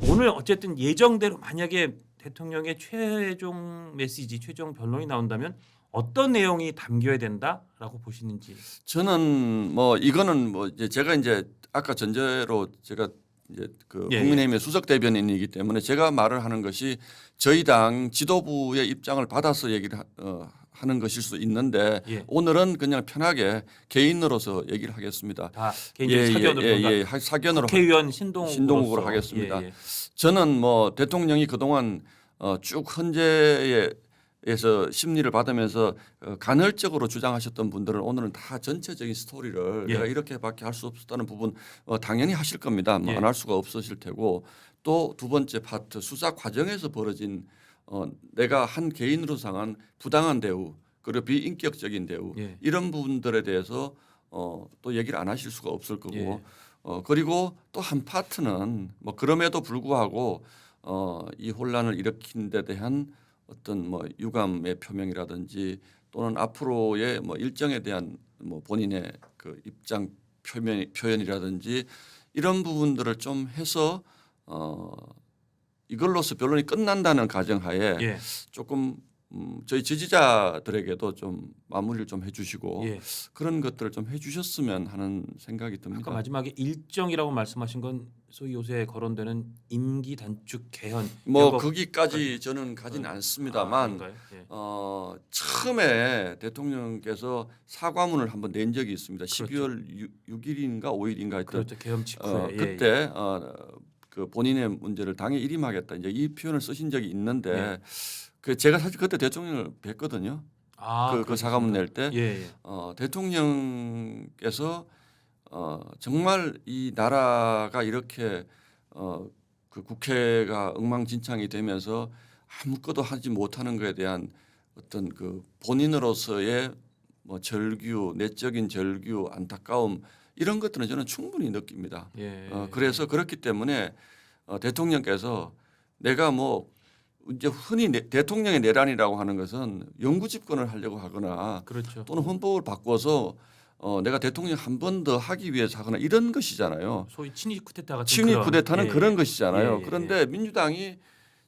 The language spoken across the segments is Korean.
오늘 어쨌든 예정대로 만약에 대통령의 최종 메시지, 최종 변론이 나온다면 어떤 내용이 담겨야 된다라고 보시는지. 저는 뭐 이거는 뭐 이제 제가 이제 아까 전제로 제가 이제 그 예, 국민의힘의 수석 대변인이기 때문에 제가 말을 하는 것이 저희 당 지도부의 입장을 받아서 얘기를 하는 것일 수 있는데 예. 오늘은 그냥 편하게 개인으로서 얘기를 하겠습니다. 다 개인적 사견으로 사견으로 국회의원 신동욱으로 하겠습니다. 예, 예. 저는 뭐 대통령이 그동안 쭉 헌재에서 심리를 받으면서 간헐적으로 주장하셨던 분들은 오늘은 다 전체적인 스토리를 예. 내가 이렇게밖에 할 수 없었다는 부분 당연히 하실 겁니다. 뭐 예. 안 할 수가 없으실 테고 또 두 번째 파트 수사 과정에서 벌어진 내가 한 개인으로 상한 부당한 대우 그리고 비인격적인 대우 예. 이런 부분들에 대해서 또 얘기를 안 하실 수가 없을 거고 예. 그리고 또 한 파트는 뭐 그럼에도 불구하고 이 혼란을 일으킨 데 대한 어떤 뭐 유감의 표명이라든지 또는 앞으로의 뭐 일정에 대한 뭐 본인의 그 입장 표현이라든지 이런 부분들을 좀 해서 이걸로서 변론이 끝난다는 가정하에 예. 조금 저희 지지자들에게도 좀 마무리를 좀 해주시고 예. 그런 것들을 좀 해주셨으면 하는 생각이 듭니다. 아까 마지막에 일정이라고 말씀하신 건 소위 요새 거론되는 임기 단축 개헌 뭐 이거 거기까지 저는 가지는 않습니다만 아닌가요? 예. 처음에 대통령께서 사과문을 한번 낸 적이 있습니다. 그렇죠. 12월 6일인가 5일인가 하여튼 그렇죠. 개헌 직후에 예, 그때 그 본인의 문제를 당에 일임하겠다 이제 이 표현을 쓰신 적이 있는데 네. 그 제가 사실 그때 대통령을 뵀거든요. 그 사과문 낼 때 예, 예. 대통령께서 정말 이 나라가 이렇게 그 국회가 엉망진창이 되면서 아무것도 하지 못하는 것에 대한 어떤 그 본인으로서의 뭐 절규, 내적인 절규, 안타까움 이런 것들은 저는 충분히 느낍니다. 예. 그래서 그렇기 때문에 대통령께서 내가 뭐 이제 흔히 대통령의 내란이라고 하는 것은 영구 집권을 하려고 하거나 그렇죠. 또는 헌법을 바꿔서 내가 대통령 한 번 더 하기 위해서 하거나 이런 것이잖아요. 소위 친위 쿠데타 같은 친위 그런, 쿠데타는 예, 그런 예. 것이잖아요. 예, 예, 그런데 민주당이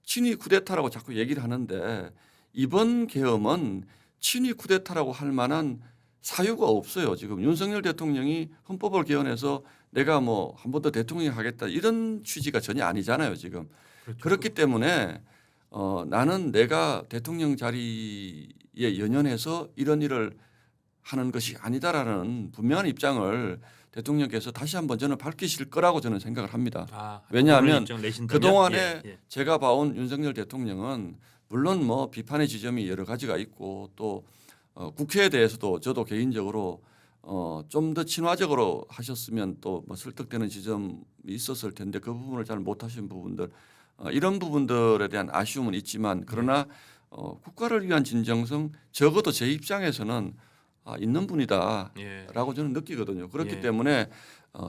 친위 쿠데타라고 자꾸 얘기를 하는데 이번 계엄은 친위 쿠데타라고 할 만한 사유가 없어요. 지금 윤석열 대통령이 헌법을 개헌해서 내가 뭐 한 번 더 대통령이 하겠다 이런 취지가 전혀 아니잖아요. 지금. 그렇죠. 그렇기 때문에 나는 내가 대통령 자리에 연연해서 이런 일을 하는 것이 아니다라는 분명한 입장을 대통령께서 다시 한번 저는 밝히실 거라고 저는 생각을 합니다. 왜냐하면 그동안에 제가 봐온 윤석열 대통령은 물론 뭐 비판의 지점이 여러 가지가 있고 또 국회에 대해서도 저도 개인적으로 좀 더 친화적으로 하셨으면 또 뭐 설득되는 지점이 있었을 텐데 그 부분을 잘 못하신 부분들 이런 부분들에 대한 아쉬움은 있지만 그러나 국가를 위한 진정성 적어도 제 입장에서는 있는 분이다라고 저는 느끼거든요. 그렇기 예. 때문에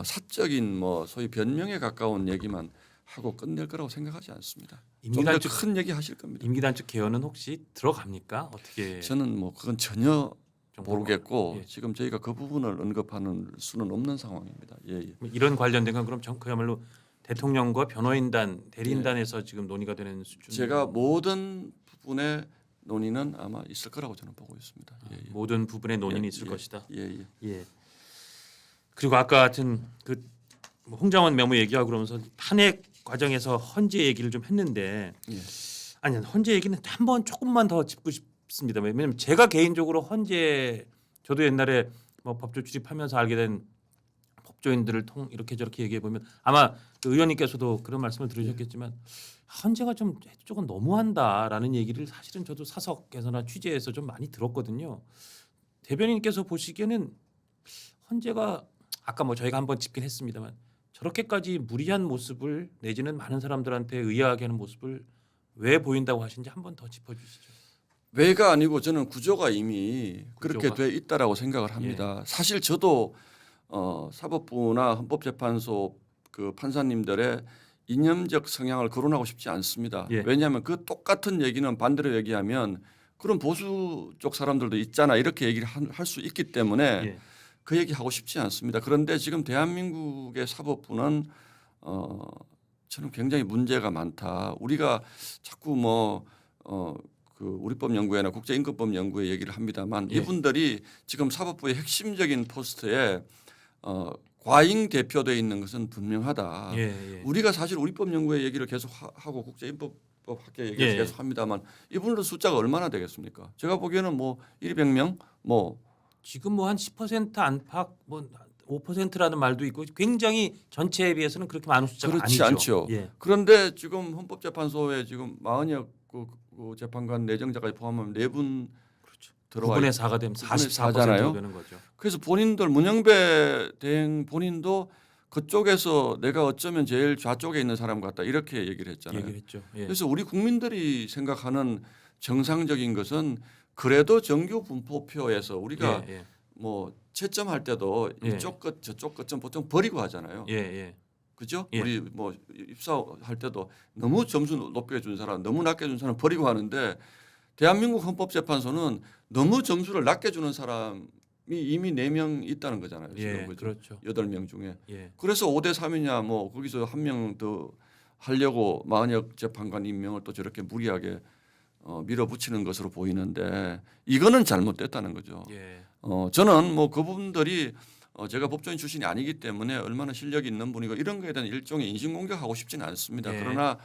사적인 뭐 소위 변명에 가까운 얘기만 하고 끝낼 거라고 생각하지 않습니다. 좀 더 큰 얘기 하실 겁니다. 임기 단축 개헌은 혹시 들어갑니까? 어떻게? 저는 뭐 그건 전혀 모르겠고 예. 지금 저희가 그 부분을 언급하는 수는 없는 상황입니다. 예. 이런 관련된 건 그럼 그야말로 대통령과 변호인단, 대리인단에서 지금 논의가 되는 수준. 제가 모든 부분의 논의는 아마 있을 거라고 저는 보고 있습니다. 모든 부분의 논의는 있을 것이다. 예. 그리고 아까 같은 그 홍장원 메모 얘기하고 그러면서 탄핵 과정에서 헌재 얘기를 좀 했는데 아니 헌재 얘기는 한번 조금만 더 짚고 싶습니다. 왜냐하면 제가 개인적으로 헌재 저도 옛날에 뭐 법조 출입하면서 알게 된 법조인들을 이렇게 저렇게 얘기해 보면 아마 그 의원님께서도 그런 말씀을 들으셨겠지만 헌재가 좀 조금 너무한다라는 얘기를 사실은 저도 사석에서나 취재에서 좀 많이 들었거든요. 대변인께서 보시기에는 헌재가 아까 뭐 저희가 한번 짚긴 했습니다만 저렇게까지 무리한 모습을 내지는 많은 사람들한테 의아하게 하는 모습을 왜 보인다고 하신지 한번 더 짚어주시죠. 왜가 아니고 저는 구조가 이미 그렇게 돼 있다라고 생각을 합니다. 사실 저도 사법부나 헌법재판소 그 판사님들의 이념적 성향을 거론하고 싶지 않습니다. 왜냐하면 그 똑같은 얘기는 반대로 얘기하면 그런 보수 쪽 사람들도 있잖아 이렇게 얘기를 할 수 있기 때문에 그 얘기 하고 싶지 않습니다. 그런데 지금 대한민국의 사법부는 저는 굉장히 문제가 많다. 우리가 자꾸 그 우리법 연구회나 국제임금법 연구회 얘기를 합니다만 예. 이분들이 지금 사법부의 핵심적인 포스트에 과잉 대표되어 있는 것은 분명하다. 예. 우리가 사실 우리법 연구회 얘기를 계속 하고 국제임법 학계 얘기를 예. 계속 합니다만 이분들 숫자가 얼마나 되겠습니까? 제가 보기에는 뭐 1,200명 지금 뭐 한 10% 안팎 뭐 5%라는 말도 있고 굉장히 전체에 비해서는 그렇게 많은 숫자가 그렇지 아니죠. 않죠. 예. 그런데 지금 헌법재판소에 지금 마흔여 그 재판관 내정자까지 포함하면 4분 그렇죠. 들어와 9분의 4가 되면 44%가 되는 거죠. 그래서 본인들 문영배 대행 본인도 그쪽에서 내가 어쩌면 제일 좌쪽에 있는 사람 같다 이렇게 얘기를 했잖아요. 얘기를 했죠. 예. 그래서 우리 국민들이 생각하는 정상적인 것은 그래도 정규 분포표에서 우리가 예. 뭐 채점할 때도 예. 이쪽 끝 저쪽 끝점 보통 버리고 하잖아요. 예. 그죠? 예. 우리 뭐 입사할 때도 너무 점수 높게 준 사람, 너무 낮게 준 사람 버리고 하는데 대한민국 헌법재판소는 너무 점수를 낮게 주는 사람이 이미 4명 있다는 거잖아요. 지금 예. 그죠? 그렇죠. 8명 중에. 예. 그래서 5대 3이냐 뭐 거기서 한 명 더 하려고 마흔여 재판관 임명을 또 저렇게 무리하게 밀어붙이는 것으로 보이는데 이거는 잘못됐다는 거죠. 예. 저는 뭐 그분들이 제가 법조인 출신이 아니기 때문에 얼마나 실력이 있는 분이고 이런 거에 대한 일종의 인신공격하고 싶지는 않습니다. 네. 그러나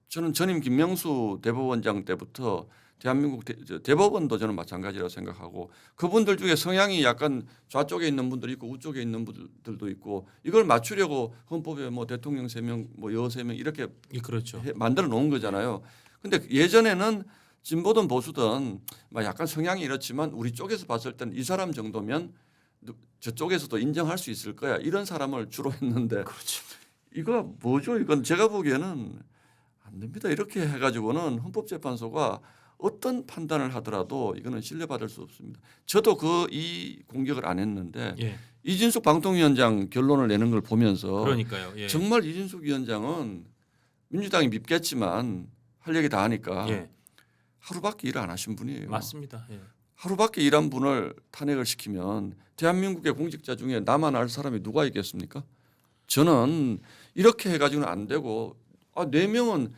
저는 전임 김명수 대법원장 때부터 대한민국 대법원도 저는 마찬가지라고 생각하고 그분들 중에 성향이 약간 좌쪽에 있는 분들이 있고 우쪽에 있는 분들도 있고 이걸 맞추려고 헌법에 뭐 대통령 3명 뭐 여 3명 이렇게 예. 그렇죠. 만들어 놓은 거잖아요. 근데 예전에는 진보든 보수든 막 약간 성향이 이렇지만 우리 쪽에서 봤을 때는 이 사람 정도면 저쪽에서도 인정할 수 있을 거야 이런 사람을 주로 했는데 그렇죠. 이거 뭐죠? 이건 제가 보기에는 안 됩니다. 이렇게 해가지고는 헌법재판소가 어떤 판단을 하더라도 이거는 신뢰받을 수 없습니다. 저도 이 공격을 안 했는데 예. 이진숙 방통위원장 결론을 내는 걸 보면서 그러니까요. 예. 정말 이진숙 위원장은 민주당이 밉겠지만 할 얘기 다 하니까 예. 하루밖에 일 안 하신 분이에요. 맞습니다. 예. 하루밖에 일한 분을 탄핵을 시키면 대한민국의 공직자 중에 나만 알 사람이 누가 있겠습니까? 저는 이렇게 해가지고는 안 되고 4명은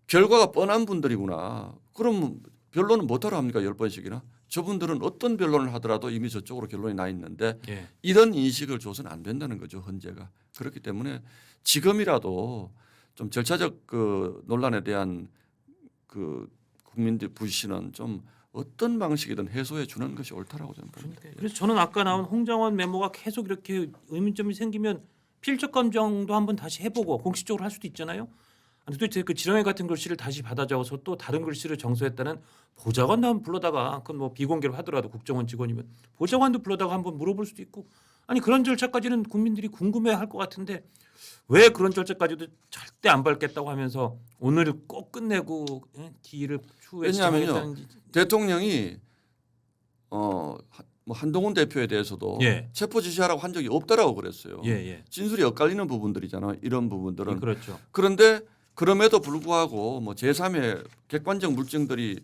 결과가 뻔한 분들이구나. 그럼 변론은 못하러 합니까? 10번씩이나. 저분들은 어떤 변론을 하더라도 이미 저쪽으로 결론이 나 있는데 예. 이런 인식을 줘서는 안 된다는 거죠. 헌재가. 그렇기 때문에 지금이라도 좀 절차적 그 논란에 대한 그 국민들 불신은 좀 어떤 방식이든 해소해 주는 것이 옳다라고 저는 봅니다. 그래서 저는 아까 나온 홍장원 메모가 계속 이렇게 의문점이 생기면 필적 감정도 한번 다시 해보고 공식적으로 할 수도 있잖아요. 아니 도대체 그 지렁이 같은 글씨를 다시 받아 적어서 또 다른 글씨를 정서했다는 보좌관도 한번 불러다가 그건 뭐 비공개로 하더라도 국정원 직원이면 보좌관도 불러다가 한번 물어볼 수도 있고 아니 그런 절차까지는 국민들이 궁금해할 것 같은데 왜 그런 절차까지도 절대 안 밟겠다고 하면서 오늘 꼭 끝내고 기일을 추후에 왜냐하면요. 지정했다는지. 대통령이 뭐 한동훈 대표에 대해서도 예. 체포 지시하라고 한 적이 없다라고 그랬어요. 예. 진술이 엇갈리는 부분들이잖아요. 이런 부분들은. 예, 그렇죠. 그런데 그럼에도 불구하고 뭐 제3의 객관적 물증들이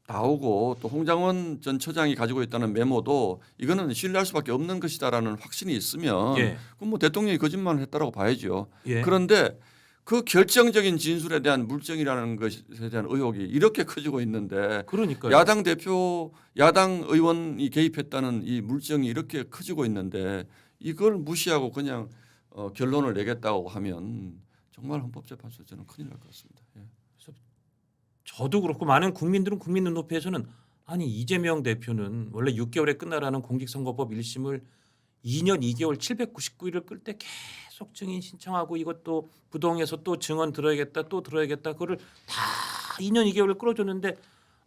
나오고 또 홍장원 전 처장이 가지고 있다는 메모도 이거는 신뢰할 수밖에 없는 것이다라는 확신이 있으면 예. 그럼 뭐 대통령이 거짓말을 했다라고 봐야죠. 예. 그런데 그 결정적인 진술에 대한 물증이라는 것에 대한 의혹이 이렇게 커지고 있는데 그러니까요. 야당 대표, 야당 의원이 개입했다는 이 물증이 이렇게 커지고 있는데 이걸 무시하고 그냥 결론을 내겠다고 하면 정말 헌법재판소 저는 큰일 날 것 같습니다. 예. 저도 그렇고 많은 국민들은 국민 눈높이에서는 아니 이재명 대표는 원래 6개월에 끝나라는 공직선거법 1심을 2년 2개월 799일을 끌 때 계속 증인 신청하고 이것도 부동에서 또 증언 들어야겠다 또 들어야겠다 그거를 다 2년 2개월을 끌어줬는데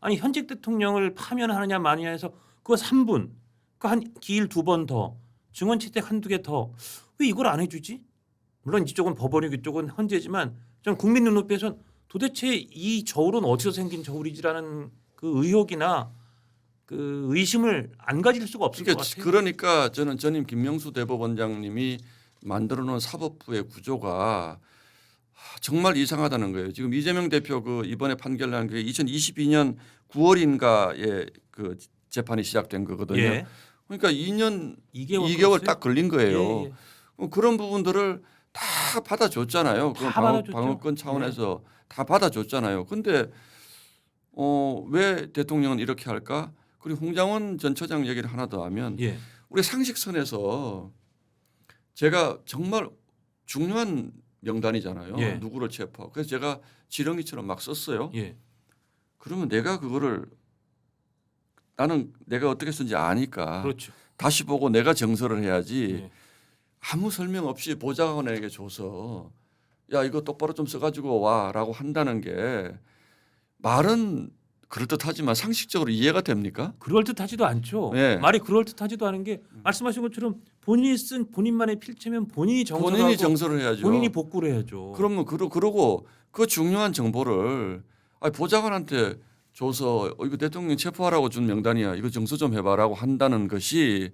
아니 현직 대통령을 파면하느냐 마느냐 해서 그거 3분 그 한 기일 2번 더 증언 채택 한두 개 더 왜 이걸 안 해주지? 물론 이쪽은 법원이고 이쪽은 헌재지만 전 국민 눈높이에서는 도대체 이 저울은 어디서 생긴 저울이지라는 그 의혹이나 그 의심을 안 가질 수가 없을 것 같아요. 그러니까 저는 전임 김명수 대법원장님이 만들어놓은 사법부의 구조가 정말 이상하다는 거예요. 지금 이재명 대표 그 이번에 판결난 게 2022년 9월인가에 그 재판이 시작된 거거든요. 예. 그러니까 2년 2개월 2개월 딱 걸린 거예요. 예. 그런 부분들을 다 다 받아줬잖아요. 그 다 받아줬죠. 방어권 차원에서 다 받아줬잖아요. 근데 왜 대통령은 이렇게 할까? 그리고 홍장원 전 처장 얘기를 하나 더 하면 예. 우리 상식선에서 제가 정말 중요한 명단이잖아요. 예. 누구를 체포하고. 그래서 제가 지렁이처럼 막 썼어요. 예. 그러면 내가 그거를 나는 내가 어떻게 쓴지 아니까 그렇죠. 다시 보고 내가 정서를 해야지. 예. 아무 설명 없이 보좌관에게 줘서 야 이거 똑바로 좀 써가지고 와라고 한다는 게 말은 그럴듯하지만 상식적으로 이해가 됩니까? 그럴듯하지도 않죠. 예. 말이 그럴듯하지도 않은 게 말씀하신 것처럼 본인이 쓴 본인만의 필체면 본인이 정서를 본인이 하고 정서를 해야죠. 본인이 복구를 해야죠. 그러면 그러고 그 중요한 정보를 보좌관한테 줘서 이거 대통령 체포하라고 준 명단이야. 이거 정서 좀 해봐라고 한다는 것이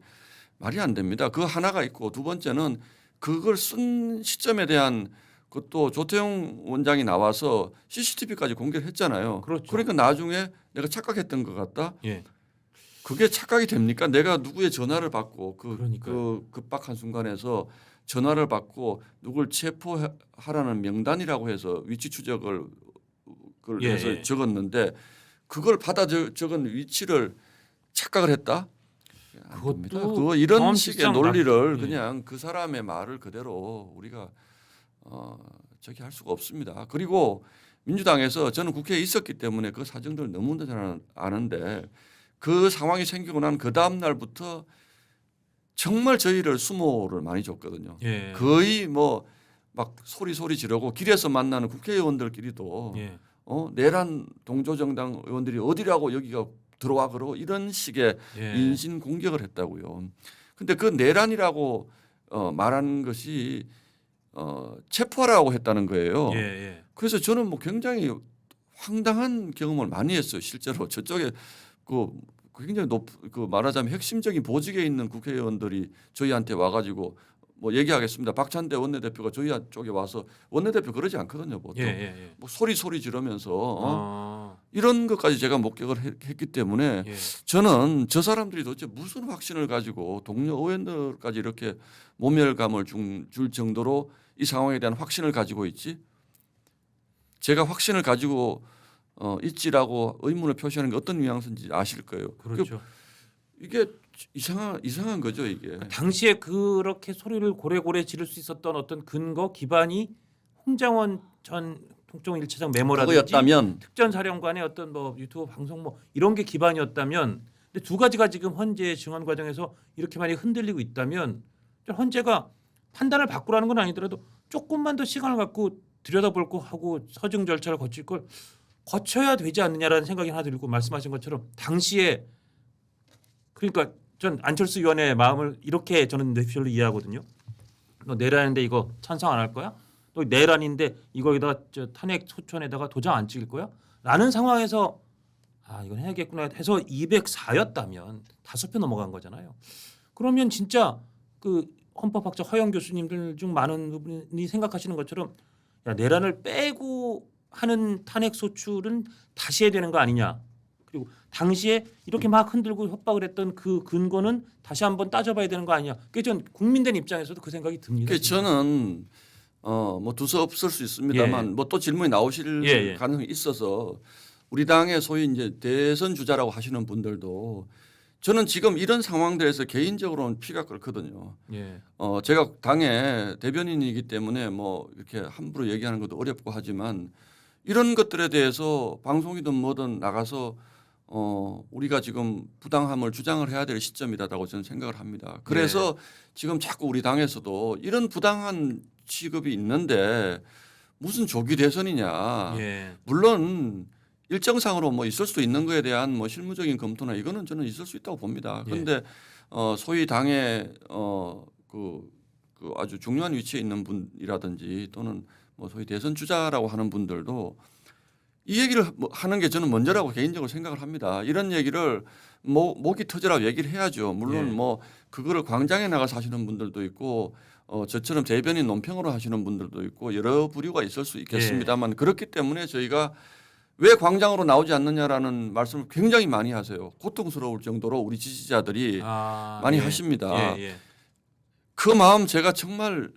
말이 안 됩니다. 그 하나가 있고 두 번째는 그걸 쓴 시점에 대한 그것도 조태용 원장이 나와서 CCTV까지 공개를 했잖아요. 그렇죠. 그러니까 나중에 내가 착각했던 것 같다. 예. 그게 착각이 됩니까? 내가 누구의 전화를 받고 그 그러니까요. 급박한 순간에서 전화를 받고 누굴 체포하라는 명단이라고 해서 위치 추적을 그걸 예, 해서 예. 적었는데 그걸 받아 적은 위치를 착각을 했다? 안 그것도 됩니다. 그거 이런 경험치상 식의 논리를 예. 그냥 그 사람의 말을 그대로 우리가 저기 할 수가 없습니다. 그리고 민주당에서 저는 국회에 있었기 때문에 그 사정들을 너무나 잘 아는데 그 상황이 생기고 난 그 다음 날부터 정말 저희를 수모를 많이 줬거든요. 예. 거의 뭐 막 소리 지르고 길에서 만나는 국회의원들끼리도 예. 내란 동조정당 의원들이 어디라고 여기가 들어와 그러고 이런 식의 예. 인신 공격을 했다고요. 근데 그 내란이라고 말하는 것이 체포하라고 했다는 거예요. 예. 예. 그래서 저는 뭐 굉장히 황당한 경험을 많이 했어요. 실제로 저쪽에 그 굉장히 그 말하자면 핵심적인 보직에 있는 국회의원들이 저희한테 와가지고 뭐 얘기하겠습니다. 박찬대 원내대표가 저희 쪽에 와서 원내대표 그러지 않거든요. 보통 예. 예. 뭐 소리 지르면서 아. 이런 것까지 제가 목격을 했기 때문에 예. 저는 저 사람들이 도대체 무슨 확신을 가지고 동료 의원들까지 이렇게 모멸감을 줄 정도로 이 상황에 대한 확신을 가지고 있지? 제가 확신을 가지고 있지라고 의문을 표시하는 게 어떤 뉘앙스인지 아실 거예요. 그렇죠. 이게 이상한 거죠, 이게. 당시에 그렇게 소리를 고래고래 지를 수 있었던 어떤 근거 기반이 홍장원 전 통정 1차장 메모라든지 그거였다면 특전사령관의 어떤 뭐 유튜브 방송 뭐 이런 게 기반이었다면 근데 두 가지가 지금 헌재 증언 과정에서 이렇게 많이 흔들리고 있다면 헌재가 판단을 바꾸라는 건 아니더라도 조금만 더 시간을 갖고 들여다볼 거 하고 서증 절차를 거칠 걸 거쳐야 되지 않느냐라는 생각이 하나 들고 말씀하신 것처럼 당시에 그러니까 전 안철수 의원의 마음을 이렇게 저는 뇌피셜로 이해하거든요. 너 내란인데 이거 찬성 안 할 거야? 너 내란인데 이거에다가 탄핵 소추안에다가 도장 안 찍을 거야? 라는 상황에서 이건 해야겠구나 해서 204였다면 5표 넘어간 거잖아요. 그러면 진짜 그 헌법학자 허영 교수님들 중 많은 분이 생각하시는 것처럼 야, 내란을 빼고 하는 탄핵 소추는 다시 해야 되는 거 아니냐. 그리고 당시에 이렇게 막 흔들고 협박을 했던 그 근거는 다시 한번 따져봐야 되는 거 아니냐. 그게 전 국민된 입장에서도 그 생각이 듭니다. 저는 뭐 두서 없을 수 있습니다만 예. 뭐 또 질문이 나오실 예. 가능성이 있어서 우리 당의 소위 이제 대선 주자라고 하시는 분들도 저는 지금 이런 상황들에서 개인적으로는 피가 끓거든요. 예. 제가 당의 대변인이기 때문에 뭐 이렇게 함부로 얘기하는 것도 어렵고 하지만 이런 것들에 대해서 방송이든 뭐든 나가서 우리가 지금 부당함을 주장을 해야 될 시점이라고 저는 생각을 합니다. 그래서 지금 자꾸 우리 당에서도 이런 부당한 취급이 있는데 무슨 조기 대선이냐. 예. 물론 일정상으로 뭐 있을 수도 있는 거에 대한 뭐 실무적인 검토나 이거는 저는 있을 수 있다고 봅니다. 그런데 소위 당의 그 아주 중요한 위치에 있는 분이라든지 또는 뭐 소위 대선 주자라고 하는 분들도 이 얘기를 하는 게 저는 먼저라고 개인적으로 생각을 합니다. 이런 얘기를 목이 터져라 얘기를 해야죠. 물론 뭐 그거를 광장에 나가서 하시는 분들도 있고 저처럼 대변인 논평으로 하시는 분들도 있고 여러 부류가 있을 수 있겠습니다만 그렇기 때문에 저희가 왜 광장으로 나오지 않느냐라는 말씀을 굉장히 많이 하세요. 고통스러울 정도로 우리 지지자들이 많이 하십니다. 그 마음 제가 정말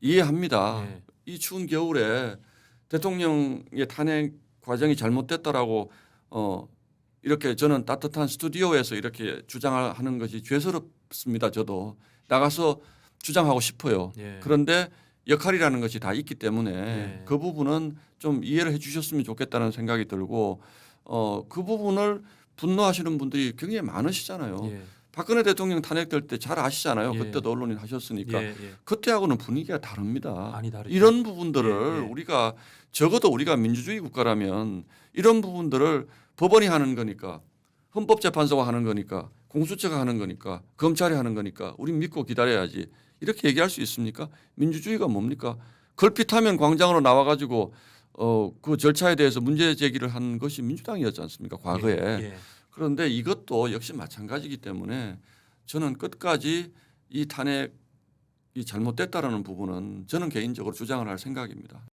이해합니다. 예. 이 추운 겨울에 대통령의 탄핵 과정이 잘못됐다라고 이렇게 저는 따뜻한 스튜디오에서 이렇게 주장하는 것이 죄스럽습니다. 저도 나가서 주장하고 싶어요. 예. 그런데 역할이라는 것이 다 있기 때문에 예. 그 부분은 좀 이해를 해주셨으면 좋겠다는 생각이 들고 그 부분을 분노하시는 분들이 굉장히 많으시잖아요. 예. 박근혜 대통령 탄핵될 때 잘 아시잖아요. 예. 그때도 언론인 하셨으니까 예. 예. 그때하고는 분위기가 다릅니다. 많이 다르죠. 이런 부분들을 예, 예. 우리가 적어도 우리가 민주주의 국가라면 이런 부분들을 법원이 하는 거니까 헌법재판소가 하는 거니까 공수처가 하는 거니까 검찰이 하는 거니까 우린 믿고 기다려야지 이렇게 얘기할 수 있습니까? 민주주의가 뭡니까? 걸핏하면 광장으로 나와가지고 그 절차에 대해서 문제 제기를 한 것이 민주당이었지 않습니까? 과거에. 예. 그런데 이것도 역시 마찬가지이기 때문에 저는 끝까지 이 탄핵이 잘못됐다라는 부분은 저는 개인적으로 주장을 할 생각입니다.